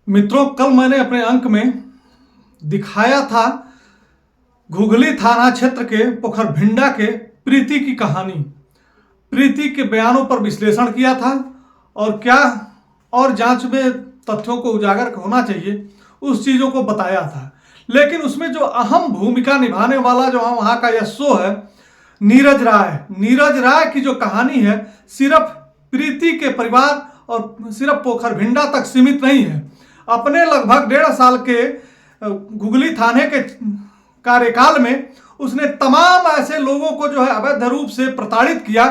मित्रों, कल मैंने अपने अंक में दिखाया था घुघली थाना क्षेत्र के पोखरभिंडा के प्रीति की कहानी। प्रीति के बयानों पर विश्लेषण किया था और क्या और जांच में तथ्यों को उजागर होना चाहिए उस चीज़ों को बताया था। लेकिन उसमें जो अहम भूमिका निभाने वाला जो वहाँ का यह शो है नीरज राय की जो कहानी है सिर्फ प्रीति के परिवार और सिर्फ पोखरभिंडा तक सीमित नहीं है। अपने लगभग 1.5 साल के घुघली थाने के कार्यकाल में उसने तमाम ऐसे लोगों को जो है अवैध रूप से प्रताड़ित किया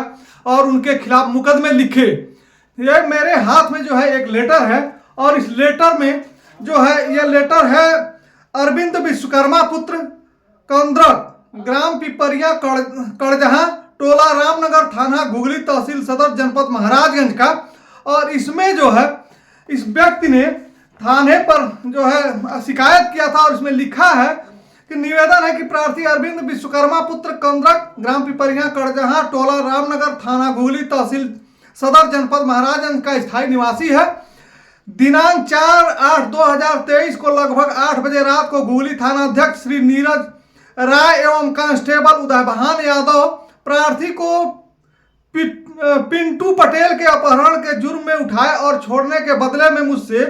और उनके खिलाफ मुकदमे लिखे। ये मेरे हाथ में जो है एक लेटर है और इस लेटर में जो है यह लेटर है अरविंद विश्वकर्मा पुत्र कंद्रक, ग्राम पिपरिया कड़जहा, टोला रामनगर, थाना घुघली, तहसील सदर, जनपद महाराजगंज का। और इसमें जो है इस व्यक्ति ने थाने पर जो है शिकायत किया था और इसमें लिखा है कि निवेदन है कि प्रार्थी अरविंद विश्वकर्मा पुत्र कंद्रक, ग्राम पिपरिया कड़जहा, टोला रामनगर, थाना घुघली, तहसील सदर, जनपद महाराजगंज का स्थायी निवासी है। दिनांक 4/8/2023 को लगभग 8 बजे रात को घुघली थाना अध्यक्ष श्री नीरज राय एवं कांस्टेबल उदयभान यादव प्रार्थी को पिंटू पटेल के अपहरण के जुर्म में उठाए और छोड़ने के बदले में मुझसे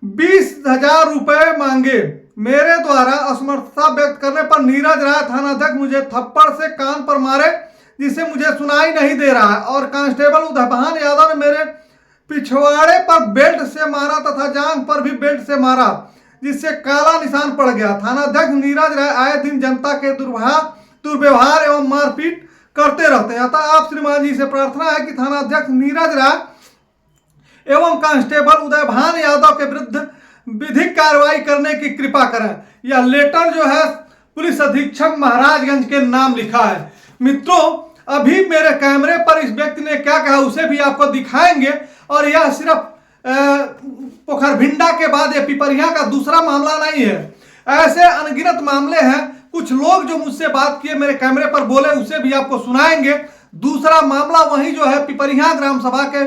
20,000 रुपए मांगे। मेरे द्वारा असमर्थता व्यक्त करने पर नीरज राय थानाध्यक्ष मुझे थप्पड़ से कान पर मारे जिससे मुझे सुनाई नहीं दे रहा है और कांस्टेबल उदयभान यादव ने मेरे पिछवाड़े पर बेल्ट से मारा तथा जांघ पर भी बेल्ट से मारा जिससे काला निशान पड़ गया। थानाध्यक्ष नीरज राय आए दिन जनता के दुर्व्यवहार एवं मारपीट करते रहते हैं। अतः आप श्रीमान जी से प्रार्थना है कि थानाध्यक्ष नीरज राय एवं कांस्टेबल उदयभान यादव के विरुद्ध विधिक कार्रवाई करने की कृपा करें। यह लेटर जो है पुलिस अधीक्षक महाराजगंज के नाम लिखा है। मित्रों, अभी मेरे कैमरे पर इस व्यक्ति ने क्या कहा उसे भी आपको दिखाएंगे और यह सिर्फ पोखरभिंडा के बाद ये पिपरिया का दूसरा मामला नहीं है। ऐसे अनगिनत मामले हैं। कुछ लोग जो मुझसे बात किए मेरे कैमरे पर बोले उसे भी आपको सुनाएंगे। दूसरा मामला वही जो है पिपरिया ग्राम सभा के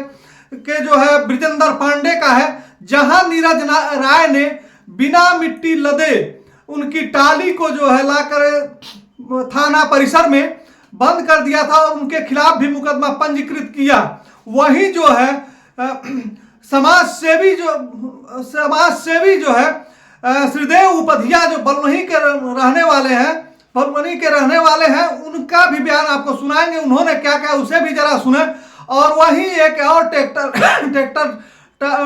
जो है ब्रिजेंद्र पांडे का है, जहां नीरज राय ने बिना मिट्टी लदे उनकी टाली को जो है लाकर थाना परिसर में बंद कर दिया था और उनके खिलाफ भी मुकदमा पंजीकृत किया। वही जो है समाज सेवी जो है श्रीदेव उपधिया जो बलवनी के रहने वाले हैं उनका भी बयान आपको सुनाएंगे। उन्होंने क्या कहा उसे भी जरा सुने। और वहीं एक और ट्रैक्टर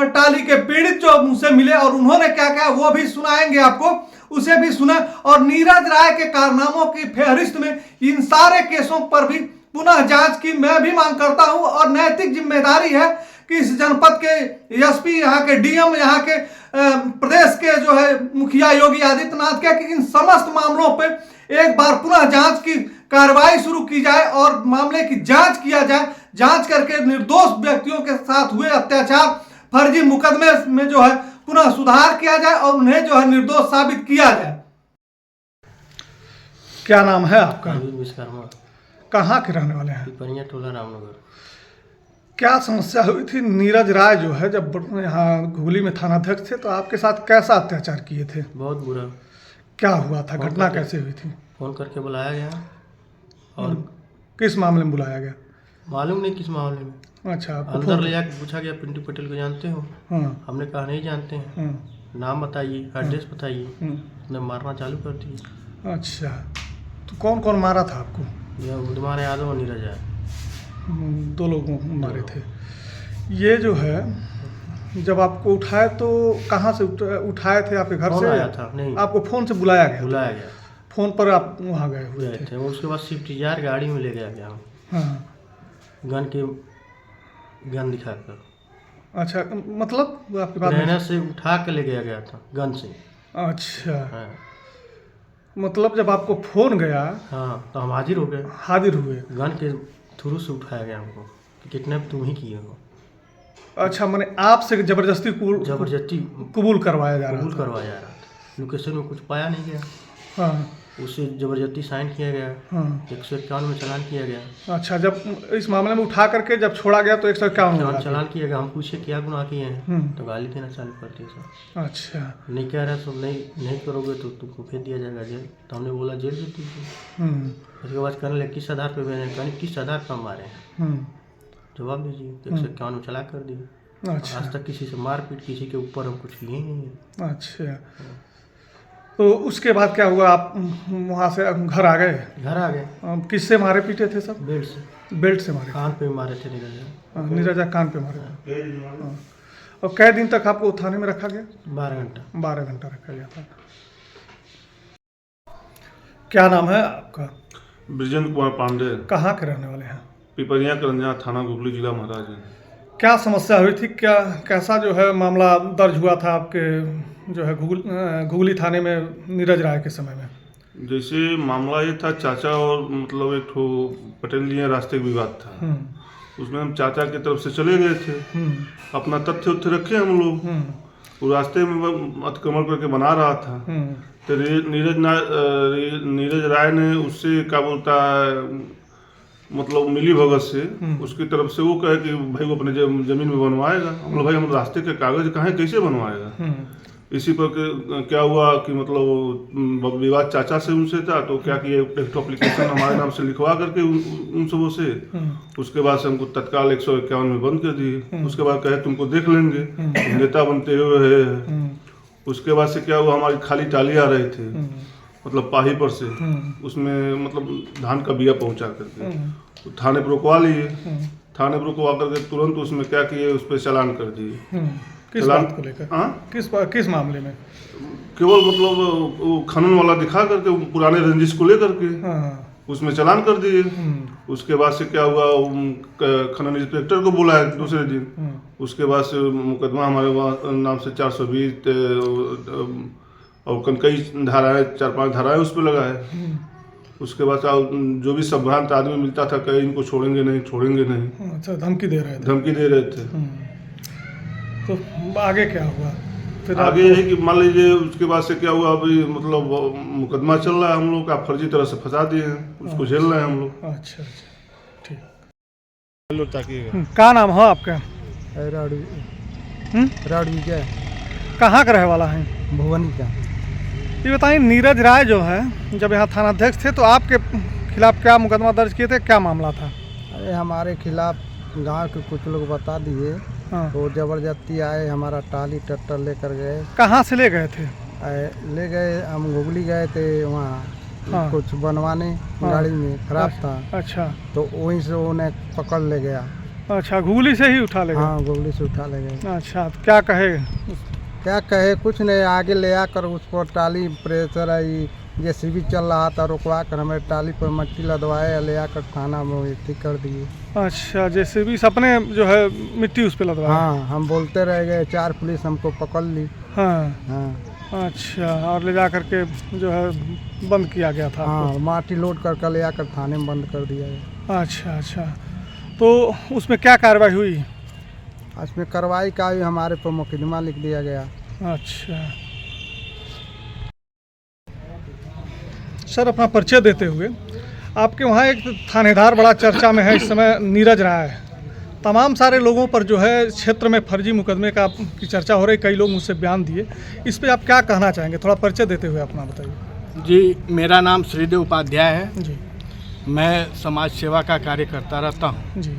टाली के पीड़ित जो मुझसे मिले और उन्होंने क्या कहा वो भी सुनाएंगे आपको, उसे भी सुने। और नीरज राय के कारनामों की फेहरिस्त में इन सारे केसों पर भी पुनः जांच की मैं भी मांग करता हूं और नैतिक जिम्मेदारी है कि इस जनपद के एसपी, यहाँ के डीएम, यहाँ के प्रदेश के जो है मुखिया योगी आदित्यनाथ के कि इन समस्त मामलों पे एक बार पुनः जांच की कार्रवाई शुरू की जाए और मामले की जांच किया जाए। जांच करके निर्दोष व्यक्तियों के साथ हुए अत्याचार, फर्जी मुकदमे में जो है पुनः सुधार किया जाए और उन्हें जो है निर्दोष साबित किया जाए। क्या नाम है आपका? विश्वकर्मा। कहाँ के रहने वाले हैं? पिपरिया, टोला रामनगर। क्या समस्या हुई थी? नीरज राय जो है जब यहाँ घुघली में थानाध्यक्ष थे तो आपके साथ कैसा अत्याचार किए थे? बहुत बुरा। क्या हुआ था? घटना कैसे हुई थी? फोन करके बुलाया गया और किस मामले में बुलाया गया? मालूम नहीं किस मामले में। अच्छा, अंदर ले जाकर पूछा गया पिंटू पटेल को जानते हो? हाँ। हमने कहा नहीं जानते हैं। नाम बताइए, एड्रेस बताइए। उसने मारना चालू कर दिया। अच्छा, तो कौन कौन मारा था आपको? यह उदयभान यादव और नीरज राय, 2 लोगों को मारे थे। ये जो है जब आपको उठाए तो कहाँ से उठाए थे? आपके घर से आया था? नहीं, आपको फोन से बुलाया गया? बुलाया गया। फोन पर आप वहाँ गए हुए थे? उसके बाद स्विफ्ट डिजायर गाड़ी में ले गया। हाँ। गन दिखाकर। अच्छा, मतलब आपके पास रहने से उठा के ले गया था गन से। अच्छा। हाँ। मतलब जब आपको फोन गया हाँ तो हम हाजिर हो गए। हाजिर हुए? गन के थ्रू से उठाया गया हमको कि किडनैप तुम ही किए हो। अच्छा, मैंने आपसे जबरदस्ती कबूल करवाया जा रहा था? लोकेशन में कुछ पाया नहीं गया। हाँ। उससे ज़बरदस्ती साइन किया गया। हाँ 151 में चालान किया गया। अच्छा, जब इस मामले में उठा करके जब छोड़ा गया तो 151 चालान किया गया। हम पूछे क्या गुनाह किए हैं, तो गाली देना चालू कर दिया सर। अच्छा। नहीं कह रहा सब नहीं करोगे तो तुमको भेज दिया जाएगा जेल। तो हमने बोला जेल भेज दीजिए। उसके बाद कहने लगे किस आधार पे भेजे, कहने किस आधार पर मारे हैं, जवाब दीजिए। 151 में चालान कर दिए। अच्छा। आज तक किसी से मारपीट किसी के ऊपर हम कुछ किए नहीं है। अच्छा, तो उसके बाद क्या हुआ, आप वहाँ से घर आ गए? घर आ गए। किससे मारे पीटे थे सब? बेल्ट से। बेल्ट से मारे? कान पे मारे थे नीरजा कान पे मारे थे। और कै दिन तक आपको थाने में रखा गया? 12 घंटा। 12 घंटा रखा गया था। क्या नाम है आपका? ब्रिजेंद्र कुमार पांडे। कहाँ के रहने वाले हैं? पिपरिया करंजा, थाना गुगली, जिला महाराजगंज। क्या समस्या हुई थी, क्या कैसा जो है मामला दर्ज हुआ था आपके जो है घुगली थाने में नीरज राय के समय में? जैसे मामला ये था, चाचा और मतलब एक ठो पटेल जी रास्ते का विवाद था। उसमें हम चाचा की तरफ से चले गए थे, अपना तथ्य उत्थ्य रखे हम लोग। वो रास्ते में अतिक्रमण करके बना रहा था, तो नीरज राय ने उससे क्या बोलता है मतलब मिली भगत से उसकी तरफ से वो कहे कि भाई वो अपने जमीन में बनवाएगा। हम लोग भाई हम रास्ते के कागज कहाँ कैसे बनवाएगा। इसी पर क्या हुआ कि मतलब विवाद चाचा से उनसे था, तो क्या किए एक एप्लीकेशन हमारे नाम से लिखवा करके उन सबों से, उसके बाद से हमको तत्काल 151 में बंद कर दिए। उसके बाद कहे तुमको देख लेंगे, नेता बनते हुए है। उसके बाद से क्या हुआ, हमारी खाली टाली आ रहे थे मतलब पाही पर से, उसमें मतलब धान का बिया पहुंचा करके तो थाने पर रुकवा लिए। थाने पर रुकवा करके तुरंत उसमें क्या किए, उस पर चालान कर दिए। किस बात को लेकर? किस मामले में? केवल मतलब वो खनन वाला दिखा करके पुराने रंजिश को लेकर के उसमें चालान कर दिए। उसके बाद से क्या हुआ, खनन इंस्पेक्टर को बुलाया दूसरे दिन। उसके बाद से मुकदमा हमारे नाम से 420 और कई धाराएं 4-5 धाराएं उस पर लगाए। उसके बाद जो भी संभ्रांत आदमी मिलता था कहीं इनको छोड़ेंगे नहीं छोड़ेंगे नहीं। अच्छा, धमकी दे रहे थे? धमकी दे रहे थे। तो आगे क्या हुआ फिर? आगे यही कि मान लीजिए उसके बाद से क्या हुआ, अभी मतलब मुकदमा चल रहा है, हम लोग का फर्जी तरह से फंसा दिए हैं, उसको झेल रहे हैं हम लोग। अच्छा अच्छा, ठीक। क्या नाम है आपका? राडवी क्या? कहाँ का रहने वाला है? भुवनी का। ये बताइए, नीरज राय जो है जब यहाँ थाना अध्यक्ष थे तो आपके खिलाफ क्या मुकदमा दर्ज किए थे, क्या मामला था? अरे हमारे खिलाफ गांव के कुछ लोग बता दिए। तो जबरदस्ती आए, हमारा टाली ट्रैक्टर लेकर गए। कहाँ से ले गए थे? ले गए, हम गुगली गए थे वहाँ कुछ बनवाने। गाड़ी में खराब था। अच्छा, तो वहीं से उन्हें पकड़ ले गया। अच्छा, घुगली से ही उठा ले गए? हाँ, गुगली से उठा ले गए। अच्छा, तो क्या कहे? कुछ नहीं, आगे ले आकर उसको टाली प्रेशर आई जेसीबी चल रहा था, रुकवा कर हमें टाली पर मट्टी लदवाए, ले आकर थाना में इकट्ठी कर दिए। अच्छा, जेसीबी अपने जो है मिट्टी उस पर लदवाए? हाँ, हम बोलते रह गए, 4 पुलिस हमको पकड़ ली। हाँ। अच्छा, और ले जा करके जो है बंद किया गया था? हाँ, माटी लोड कर ले आकर थाने में बंद कर दिया गया। अच्छा, तो उसमें क्या कार्रवाई हुई? उसमें कार्रवाई का भी हमारे पर मुकदमा लिख दिया गया। अच्छा सर, अपना परिचय देते हुए, आपके वहाँ एक थानेदार बड़ा चर्चा में है इस समय, नीरज राय। तमाम सारे लोगों पर जो है क्षेत्र में फर्जी मुकदमे की चर्चा हो रही, कई लोग मुझसे बयान दिए, इस पे आप क्या कहना चाहेंगे? थोड़ा परिचय देते हुए अपना बताइए। जी, मेरा नाम श्रीदेव उपाध्याय है जी। मैं समाज सेवा का कार्य करता रहता हूँ जी।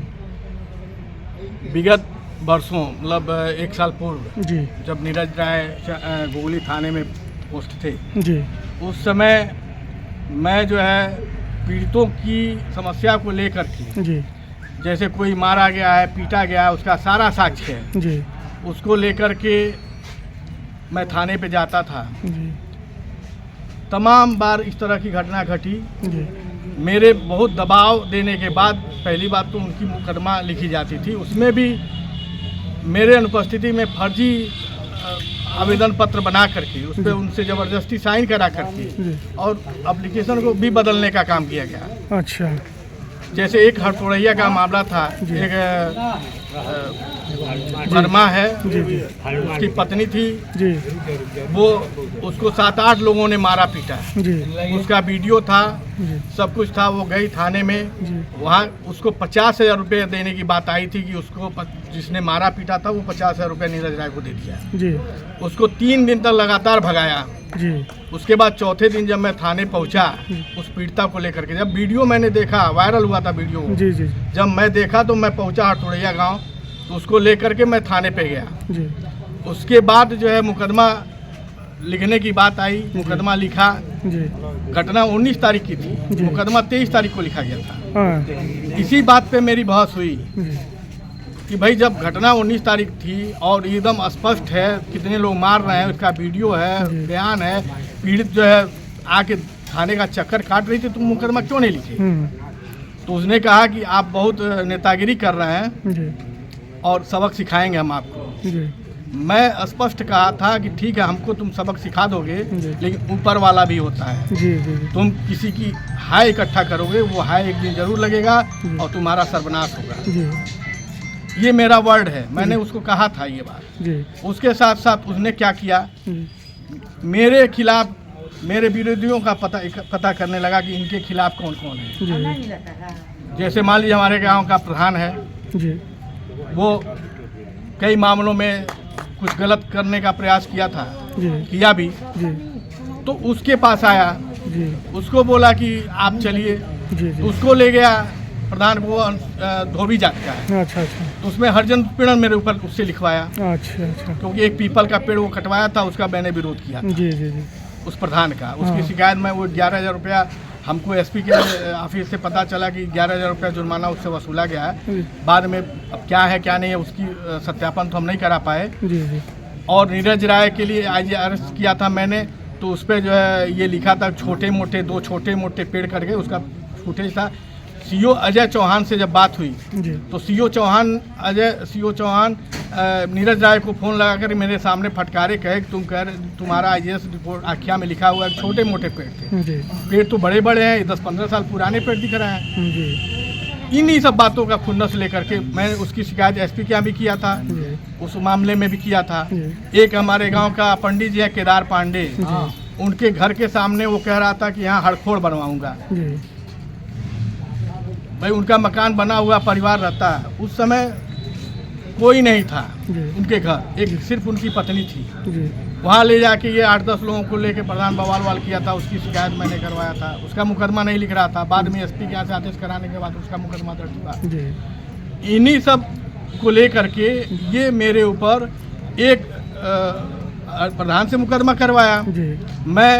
विगत वर्षों मतलब 1 साल पूर्व जी, जब नीरज राय गुगली थाने में पोस्ट थे जी, उस समय मैं जो है पीड़ितों की समस्या को लेकर के, जी, जैसे कोई मारा गया है, पीटा गया है, उसका सारा साक्ष्य है जी, उसको लेकर के मैं थाने पे जाता था। जी, तमाम बार इस तरह की घटना घटी। जी, मेरे बहुत दबाव देने के बाद पहली बात तो उनकी मुकदमा लिखी जाती थी, उसमें भी मेरे अनुपस्थिति में फर्जी आवेदन पत्र बना करके उस पर उनसे ज़बरदस्ती साइन करा करके और एप्लीकेशन को भी बदलने का काम किया गया। अच्छा, जैसे एक हड़तोड़ैया का मामला था, एक वर्मा है, उसकी पत्नी थी जी वो, उसको 7-8 लोगों ने मारा पीटा। जी उसका वीडियो था, जी सब कुछ था। वो गई थाने में, वहाँ उसको 50,000 रुपये देने की बात आई थी कि उसको जिसने मारा पीटा था वो 50,000 रुपये नीरज राय को दे दिया। जी उसको 3 दिन तक लगातार भगाया। जी उसके बाद चौथे दिन जब मैं थाने पहुंचा उस पीड़िता को लेकर के, जब वीडियो मैंने देखा, वायरल हुआ था वीडियो, जी जी जब मैं देखा तो मैं पहुंचा हटोड़िया गांव, तो उसको लेकर के मैं थाने पे गया। जी उसके बाद जो है मुकदमा लिखने की बात आई, मुकदमा लिखा। जी घटना 19 तारीख की थी, जी। मुकदमा 23 तारीख को लिखा गया था। हाँ इसी बात पे मेरी बहस हुई जी कि भाई जब घटना 19 तारीख थी और एकदम स्पष्ट है कितने लोग मार रहे हैं, उसका वीडियो है, जी। बयान है, पीड़ित जो है आके थाने का चक्कर काट रही थी, तुम मुकदमा क्यों नहीं लिखे? तो उसने कहा कि आप बहुत नेतागिरी कर रहे हैं जी और सबक सिखाएंगे हम आपको। जी मैं स्पष्ट कहा था कि ठीक है, हमको तुम सबक सिखा दोगे, जी। लेकिन ऊपर वाला भी होता है। जी जी तुम किसी की हाय इकट्ठा करोगे, वो हाय एक दिन जरूर लगेगा जी। और तुम्हारा सर्वनाश होगा। जी ये मेरा वर्ड है, मैंने उसको कहा था ये बात। जी उसके साथ साथ उसने क्या किया, मेरे खिलाफ, मेरे विरोधियों का पता करने लगा कि इनके खिलाफ कौन कौन है। जी जैसे मान लीजिए हमारे गांव का प्रधान है, जी वो कई मामलों में कुछ गलत करने का प्रयास किया था, जी किया भी, जी तो उसके पास आया, जी उसको बोला कि आप चलिए, जी तो उसको ले गया प्रधान को, धोबी जात का है, अच्छा अच्छा तो उसमें हरिजन पीड़न मेरे ऊपर उससे लिखवाया, अच्छा अच्छा क्योंकि एक पीपल का पेड़ वो कटवाया था, उसका मैंने विरोध किया जी जी जी उस प्रधान का। उसकी हाँ। शिकायत में वो 11,000 रुपया, हमको एसपी के ऑफिस से पता चला कि 11,000 रुपया जुर्माना उससे वसूला गया है। बाद में अब क्या है क्या नहीं है उसकी सत्यापन तो हम नहीं करा पाए। जी जी और नीरज राय के लिए आज अरेस्ट किया था मैंने, तो उस पर जो है ये लिखा था छोटे मोटे, 2 छोटे मोटे पेड़ करके उसका फुटेज था। सीओ अजय चौहान से जब बात हुई जी तो सीओ चौहान नीरज राय को फ़ोन लगा कर मेरे सामने फटकारे, कहे कि तुम्हारा IAS रिपोर्ट आख्या में लिखा हुआ है छोटे मोटे पेड़ थे। जी पेड़ तो बड़े बड़े हैं, 10-15 साल पुराने पेड़ दिख रहे हैं। जी इन्हीं सब बातों का खुन्नस लेकर के मैंने उसकी शिकायत एसपी के यहाँ भी किया था, जी उस मामले में भी किया था। जी एक हमारे गांव का पंडित जी है केदार पांडे, उनके घर के सामने वो कह रहा था कि यहाँ हड़फोड़ बनवाऊंगा। जी भाई उनका मकान बना हुआ, परिवार रहता है, उस समय कोई नहीं था जी उनके घर, एक सिर्फ उनकी पत्नी थी। जी वहाँ ले जाके ये 8-10 लोगों को लेके प्रधान बवाल किया था, उसकी शिकायत मैंने करवाया था। उसका मुकदमा नहीं लिख रहा था, बाद में एसपी के यहाँ से आदेश कराने के बाद उसका मुकदमा दर्ज हुआ। जी इन्हीं सब को लेकर के ये मेरे ऊपर एक प्रधान से मुकदमा करवाया। जी मैं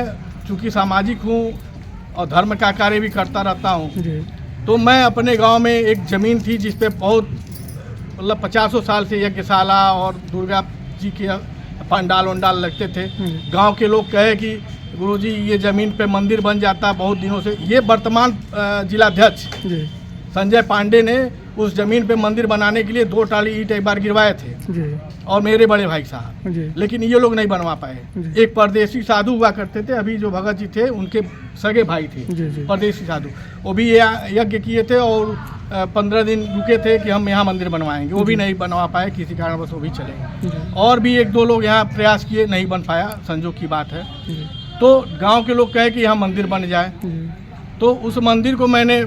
चूँकि सामाजिक हूँ और धर्म का कार्य भी करता रहता हूँ, जी तो मैं अपने गांव में एक ज़मीन थी जिस पे बहुत मतलब 50 साल से यज्ञशाला और दुर्गा जी के पंडाल वंडाल लगते थे। गांव के लोग कहे कि गुरुजी ये ज़मीन पे मंदिर बन जाता बहुत दिनों से। ये वर्तमान जिलाध्यक्ष जी संजय पांडे ने उस ज़मीन पे मंदिर बनाने के लिए 2 टाली ईंट एक बार गिरवाए थे, जी और मेरे बड़े भाई साहब, जी लेकिन ये लोग नहीं बनवा पाए। जी। एक परदेसी साधु हुआ करते थे, अभी जो भगत जी थे उनके सगे भाई थे, जी जी परदेसी साधु, वो भी यज्ञ किए थे और 15 दिन रुके थे कि हम यहाँ मंदिर बनवाएंगे, वो भी नहीं बनवा पाए किसी कारणवश, वो भी चले गए। जी और भी 1-2 लोग यहाँ प्रयास किए, नहीं बन पाया, संजोग की बात है। जी तो गांव के लोग कहे कि यहाँ मंदिर बन जाए, जी तो उस मंदिर को मैंने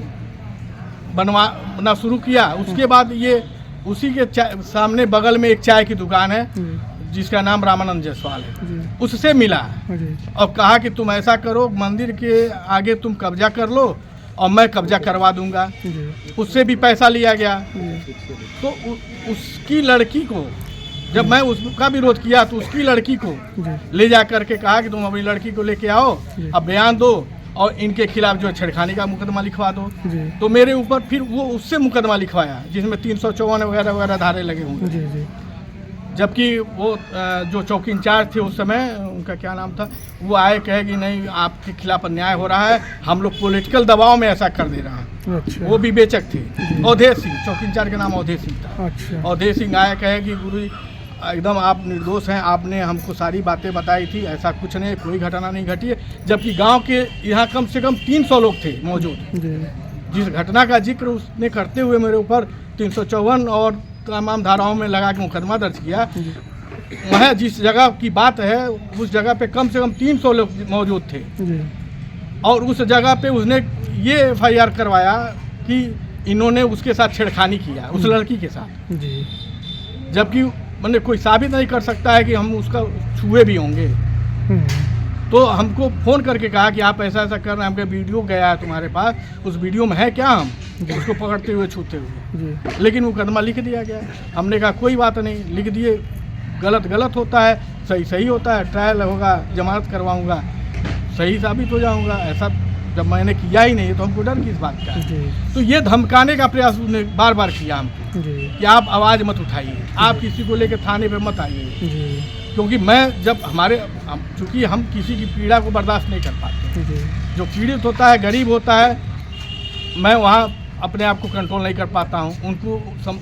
बनवाना शुरू किया। उसके बाद ये उसी के सामने बगल में एक चाय की दुकान है जिसका नाम रामानंद जायसवाल है, जी उससे मिला जी और कहा कि तुम ऐसा करो, मंदिर के आगे तुम कब्जा कर लो और मैं कब्जा करवा दूंगा। जी उससे भी पैसा लिया गया। जी तो उसकी लड़की को, जब मैं उसका विरोध किया तो उसकी लड़की को जी ले जा करके कहा कि तुम अपनी लड़की को लेके आओ, जी। अब बयान दो और इनके खिलाफ जो छेड़खानी का मुकदमा लिखवा दो। जी तो मेरे ऊपर फिर वो उससे मुकदमा लिखवाया जिसमें 354 वगैरह वगैरह धारे लगे हुए। जी जी जबकि वो जो चौकी इंचार्ज थे उस समय, उनका क्या नाम था, वो आए कहे कि नहीं आपके खिलाफ अन्याय हो रहा है, हम लोग पॉलिटिकल दबाव में ऐसा कर दे रहे हैं। अच्छा वो भी बेचक थे, अवधेश सिंह, चौकी इंचार्ज का नाम अवधेश सिंह था। अच्छा अवधेश सिंह आए कहे कि गुरु जी एकदम आप निर्दोष हैं, आपने हमको सारी बातें बताई थी, ऐसा कुछ नहीं, कोई घटना नहीं घटी है। जबकि गांव के यहाँ कम से कम 300 लोग थे मौजूद। जी जिस घटना का जिक्र उसने करते हुए मेरे ऊपर 354 और तमाम धाराओं में लगा के मुकदमा दर्ज किया। वह जिस जगह की बात है उस जगह पे कम से कम 300 लोग मौजूद थे और उस जगह पे उसने ये FIR करवाया कि इन्होंने उसके साथ छेड़खानी किया, उस लड़की के साथ, जबकि मैंने कोई साबित नहीं कर सकता है कि हम उसका छुए भी होंगे। तो हमको फ़ोन करके कहा कि आप ऐसा ऐसा कर रहे हैं, हमका वीडियो गया है तुम्हारे पास, उस वीडियो में है क्या हम उसको पकड़ते हुए छूते हुए, लेकिन मुकदमा लिख दिया गया। हमने कहा कोई बात नहीं, लिख दिए, गलत गलत होता है, सही सही होता है, ट्रायल होगा, जमानत करवाऊंगा, सही साबित हो जाऊंगा। ऐसा जब मैंने किया ही नहीं तो हमको डर किस बात का। तो ये धमकाने का प्रयास उसने बार बार किया हमको कि आप आवाज़ मत उठाइए, आप किसी को लेकर थाने पे मत आइए, क्योंकि मैं जब चूँकि हम किसी की पीड़ा को बर्दाश्त नहीं कर पाते, जो पीड़ित होता है, गरीब होता है, मैं वहाँ अपने आप को कंट्रोल नहीं कर पाता हूँ,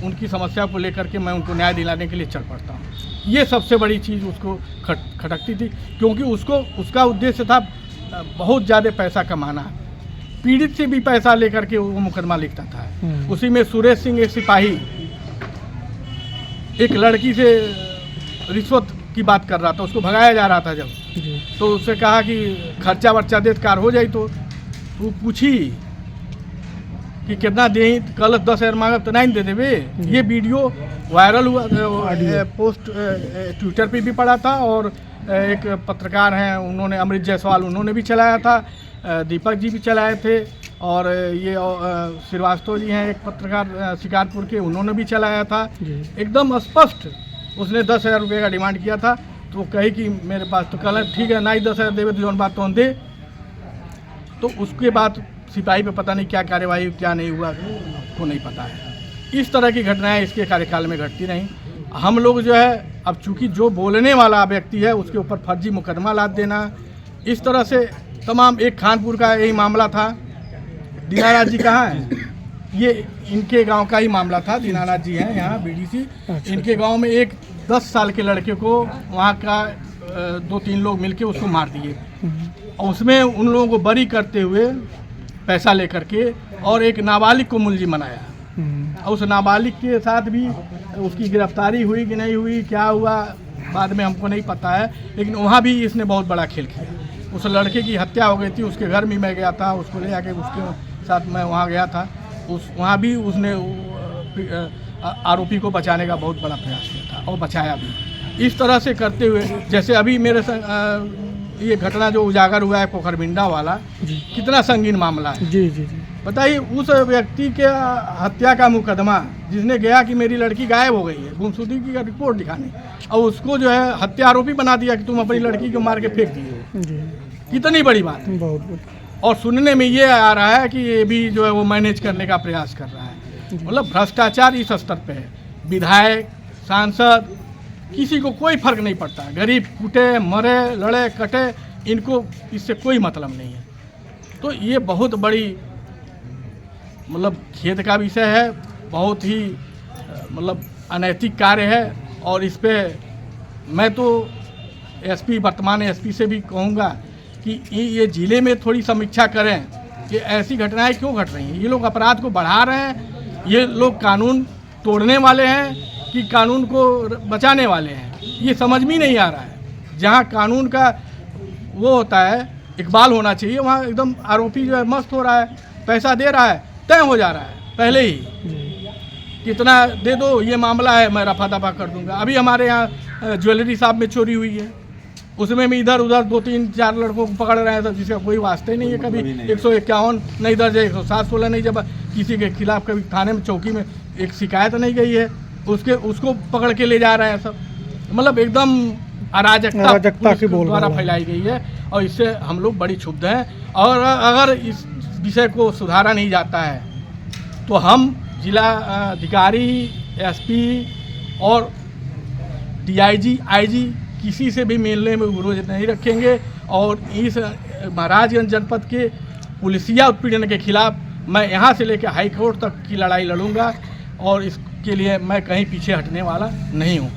उनकी समस्या को लेकर के मैं उनको न्याय दिलाने के लिए चल पड़ता हूँ। ये सबसे बड़ी चीज़ उसको खटकती थी, क्योंकि उसका उद्देश्य था बहुत ज़्यादा पैसा कमाना, पीड़ित से भी पैसा लेकर के वो मुकदमा लिखता था। उसी में सुरेश सिंह एक सिपाही एक लड़की से रिश्वत की बात कर रहा था, उसको भगाया जा रहा था जब, तो उससे कहा कि खर्चा वर्चा दे कार हो जाए, तो वो पूछी कि कितना दे, कल 10,000 मांगा तो नहीं दे देवे। ये वीडियो वायरल हुआ, पोस्ट ट्विटर पे भी पड़ा था और एक पत्रकार हैं उन्होंने, अमृत जायसवाल, उन्होंने भी चलाया था, दीपक जी भी चलाए थे, और ये श्रीवास्तव जी हैं एक पत्रकार शिकारपुर के, उन्होंने भी चलाया था। एकदम स्पष्ट उसने 10,000 रुपये का डिमांड किया था। तो वो कही कि मेरे पास तो कल ठीक है, ना ही 10,000 देवे तो जौन बात तो दे। तो उसके बाद सिपाही पे पता नहीं क्या कार्यवाही क्या नहीं हुआ, को नहीं पता है। इस तरह की घटनाएं इसके कार्यकाल में घटती रहीं। हम लोग जो है, अब चूंकि जो बोलने वाला व्यक्ति है उसके ऊपर फर्जी मुकदमा लाद देना, इस तरह से तमाम, एक खानपुर का यही मामला था। दीनानाथ जी कहाँ हैं? ये इनके गांव का ही मामला था। दीनानाथ जी हैं यहाँ BDC। इनके गांव में एक 10 साल के लड़के को वहाँ का 2-3 लोग मिलके उसको मार दिए, और उसमें उन लोगों को बरी करते हुए पैसा लेकर के और एक नाबालिग को मुलजिम बनाया। और उस नाबालिग के साथ भी उसकी गिरफ्तारी हुई कि नहीं हुई, क्या हुआ बाद में हमको नहीं पता है, लेकिन वहाँ भी इसने बहुत बड़ा खेल किया। उस लड़के की हत्या हो गई थी, उसके घर में मैं गया था, उसको ले जाके उसके साथ मैं वहाँ गया था। वहाँ भी उसने आरोपी को बचाने का बहुत बड़ा प्रयास किया था और बचाया भी। इस तरह से करते हुए, जैसे अभी मेरे ये घटना जो उजागर हुआ है पोखरबिंडा वाला, कितना संगीन मामला है। जी जी जी, बताइए, उस व्यक्ति के हत्या का मुकदमा, जिसने गया कि मेरी लड़की गायब हो गई है, गुमशुदगी की रिपोर्ट दिखाने, और उसको जो है हत्या आरोपी बना दिया कि तुम अपनी लड़की को मार के फेंक दिए। कितनी बड़ी बात है। बहुत। और सुनने में ये आ रहा है कि ये भी जो है वो मैनेज करने का प्रयास कर रहा है। मतलब भ्रष्टाचार इस स्तर पे है। विधायक, सांसद, किसी को कोई फर्क नहीं पड़ता। गरीब कूटे, मरे, लड़े, कटे, इनको इससे कोई मतलब नहीं है। तो ये बहुत बड़ी मतलब खेद का विषय है, बहुत ही मतलब अनैतिक कार्य है। और इस पे मैं तो SP, वर्तमान SP से भी कहूँगा कि ये ज़िले में थोड़ी समीक्षा करें कि ऐसी घटनाएं क्यों घट रही हैं। ये लोग अपराध को बढ़ा रहे हैं, ये लोग कानून तोड़ने वाले हैं कि कानून को बचाने वाले हैं, ये समझ में नहीं आ रहा है। जहाँ कानून का वो होता है, इकबाल होना चाहिए, वहाँ एकदम आरोपी जो है मस्त हो रहा है, पैसा दे रहा है, तय हो जा रहा है पहले ही, कितना दे दो, ये मामला है, मैं रफा दफा कर दूंगा। अभी हमारे यहाँ ज्वेलरी शॉप में चोरी हुई है, उसमें भी इधर उधर 2-3-4 लड़कों को पकड़ रहे हैं, तो जिसका कोई वास्ते ही नहीं है। कभी 151 नहीं दर्ज है, 107-16 नहीं, जब किसी के खिलाफ कभी थाने में, चौकी में एक शिकायत नहीं गई है, उसको पकड़ के ले जा रहे हैं सब। मतलब एकदम अराजकता के द्वारा फैलाई गई है, और इससे हम लोग बड़ी क्षुब्ध हैं। और अगर इस विषय को सुधारा नहीं जाता है तो हम जिला अधिकारी, SP और DIG, IG किसी से भी मिलने में विरोध नहीं रखेंगे। और इस महाराजगंज जनपद के पुलिसिया उत्पीड़न के खिलाफ मैं यहाँ से लेकर हाई कोर्ट तक की लड़ाई लड़ूंगा, और इसके लिए मैं कहीं पीछे हटने वाला नहीं हूँ।